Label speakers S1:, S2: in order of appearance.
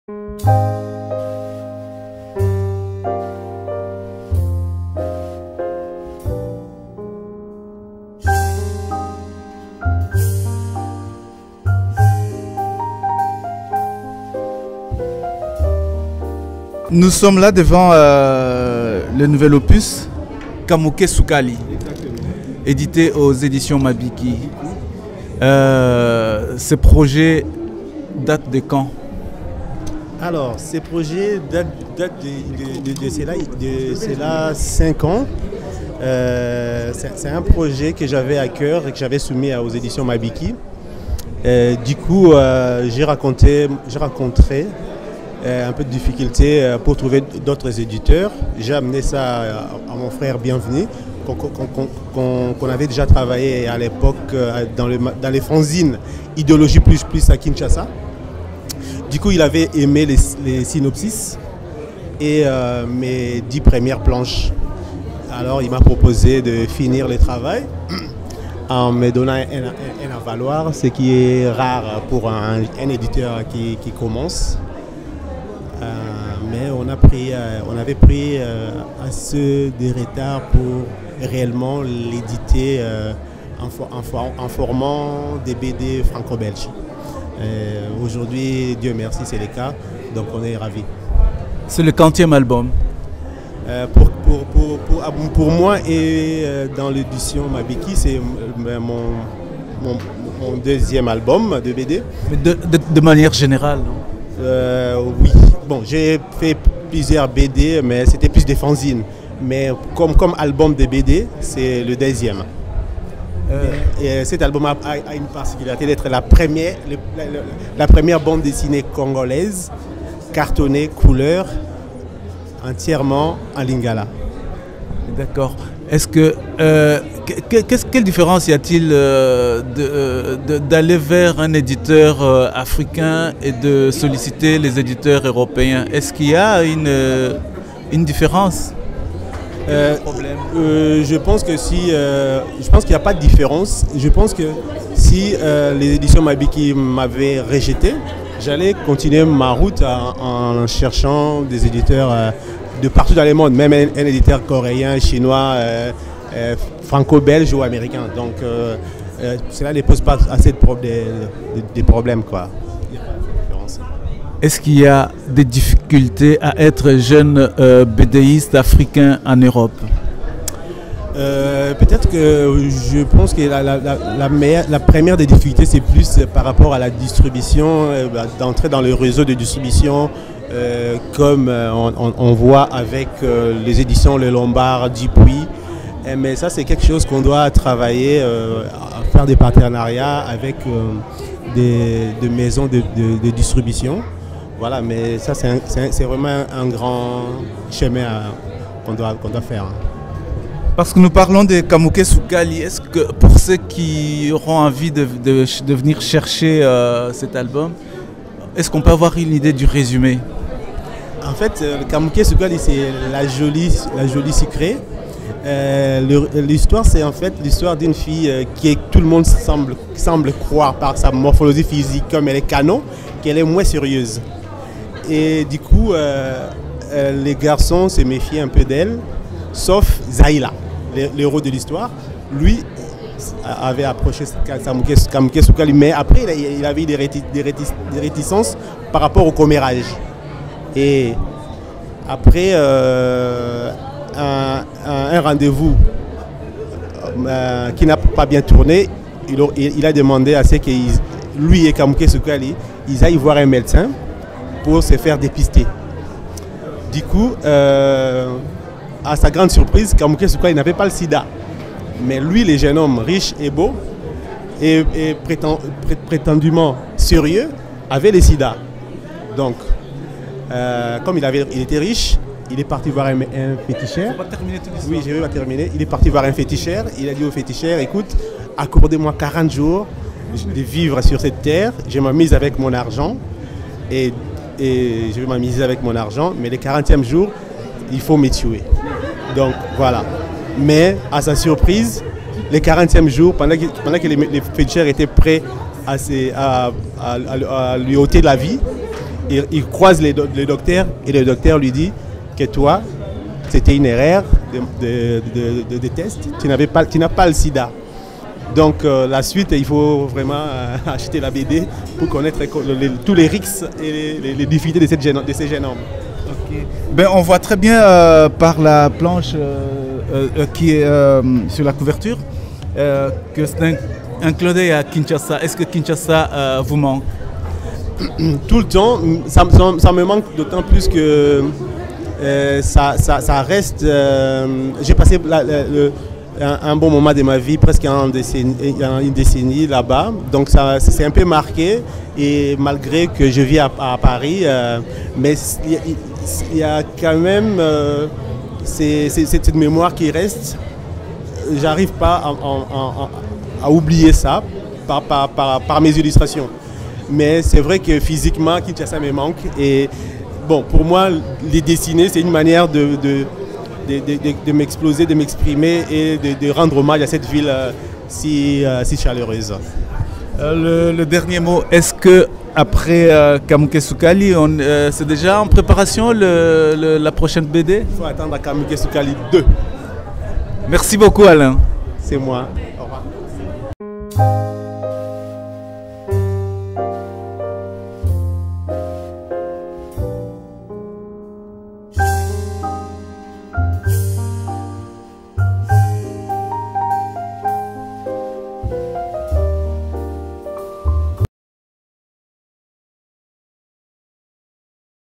S1: Nous sommes là devant le nouvel opus Kamouké Soukali, édité aux éditions Mabiki. Ce projet date de quand?
S2: Alors, ces projets datent de cela 5 ans. C'est un projet que j'avais à cœur et que j'avais soumis aux éditions Mabiki. Du coup, j'ai rencontré un peu de difficulté pour trouver d'autres éditeurs. J'ai amené ça à mon frère Bienvenu, qu'on avait déjà travaillé à l'époque dans les fanzines Idéologie plus à Kinshasa. Du coup, il avait aimé les synopsis et mes 10 premières planches. Alors, il m'a proposé de finir le travail en me donnant un avaloir, ce qui est rare pour un éditeur qui commence. Mais on avait pris assez de retard pour réellement l'éditer en formant des BD franco-belges. Aujourd'hui, Dieu merci, c'est le cas, donc on est ravis.
S1: C'est le 40e album.
S2: Pour moi et dans l'édition Mabiki, c'est mon deuxième album de BD.
S1: Mais de manière générale, non?
S2: Oui. Bon, j'ai fait plusieurs BD, mais c'était plus des fanzines. Mais comme album de BD, c'est le deuxième. Et cet album a une particularité d'être la première bande dessinée congolaise, cartonnée, couleur, entièrement en lingala.
S1: D'accord. Est-ce que quelle différence y a-t-il d'aller vers un éditeur africain et de solliciter les éditeurs européens? Est-ce qu'il y a une différence?
S2: Je pense que je pense qu'il n'y a pas de différence. Je pense que si les éditions Mabiki m'avaient rejeté, j'allais continuer ma route en cherchant des éditeurs de partout dans le monde, même un éditeur coréen, chinois, franco-belge ou américain. Donc cela ne pose pas assez de problèmes, quoi. Il n'y a pas de différence.
S1: Est-ce qu'il y a des difficultés à être jeune BDiste africain en Europe?
S2: Peut-être que je pense que la première des difficultés, c'est plus par rapport à la distribution, d'entrer dans le réseau de distribution, comme on voit avec les éditions Le Lombard, Dupuis. Mais ça, c'est quelque chose qu'on doit travailler, à faire des partenariats avec des maisons de distribution. Voilà, mais ça, c'est vraiment un grand chemin qu'on doit faire.
S1: Parce que nous parlons de Kamouké Soukali, est-ce que pour ceux qui auront envie de venir chercher cet album, est-ce qu'on peut avoir une idée du résumé?
S2: En fait, le Kamouké Soukali, c'est la jolie sucrée. L'histoire, c'est en fait l'histoire d'une fille qui tout le monde semble croire par sa morphologie physique, comme elle est canon, qu'elle est moins sérieuse. Et du coup, les garçons se méfient un peu d'elle, sauf Zaïla, l'héros de l'histoire. Lui avait approché Kamouké Soukali, mais après, il avait des réticences par rapport au commérage. Et après un rendez-vous qui n'a pas bien tourné, il a demandé à ce que lui et Kamouké Soukali, ils aillent voir un médecin pour se faire dépister. Du coup, à sa grande surprise, Kamouké Soukali n'avait pas le sida. Mais lui, le jeune homme riche et beau, et prétendument sérieux, avait le sida. Donc, comme il était riche, il est parti voir un féticheur.
S1: Faut pas terminer toute l'histoire.
S2: Oui, j'ai réussi à terminer. Il est parti voir un féticheur. Il a dit au féticheur, écoute, accordez-moi 40 jours de vivre sur cette terre. Je m'amuse avec mon argent. Et je vais m'amuser avec mon argent. Mais le 40e jour, il faut me tuer. Donc, voilà. Mais, à sa surprise, le 40e jour, pendant que les féticheurs étaient prêts à lui ôter la vie, il croise le docteur et le docteur lui dit que toi, c'était une erreur de test, tu n'as pas le sida. Donc la suite, il faut vraiment acheter la BD pour connaître tous les risques et les difficultés de ces jeunes hommes.
S1: Okay. Ben, on voit très bien par la planche qui est sur la couverture que c'est un clin d'œil à Kinshasa. Est-ce que Kinshasa vous manque?
S2: Tout le temps, ça me manque d'autant plus que ça reste... j'ai passé un bon moment de ma vie, presque une décennie là-bas. Donc ça c'est un peu marqué. Et malgré que je vis à Paris, mais il y a quand même cette mémoire qui reste. J'arrive pas à oublier ça par mes illustrations. Mais c'est vrai que physiquement, Kinshasa me manque. Et bon, pour moi, les dessiner, c'est une manière de m'exploser, de m'exprimer et de rendre hommage à cette ville si chaleureuse.
S1: Le dernier mot, est-ce que après Kamuke Sukali, c'est déjà en préparation la prochaine BD?
S2: Il faut attendre à Kamuke Sukali 2.
S1: Merci beaucoup Alain.
S2: C'est moi.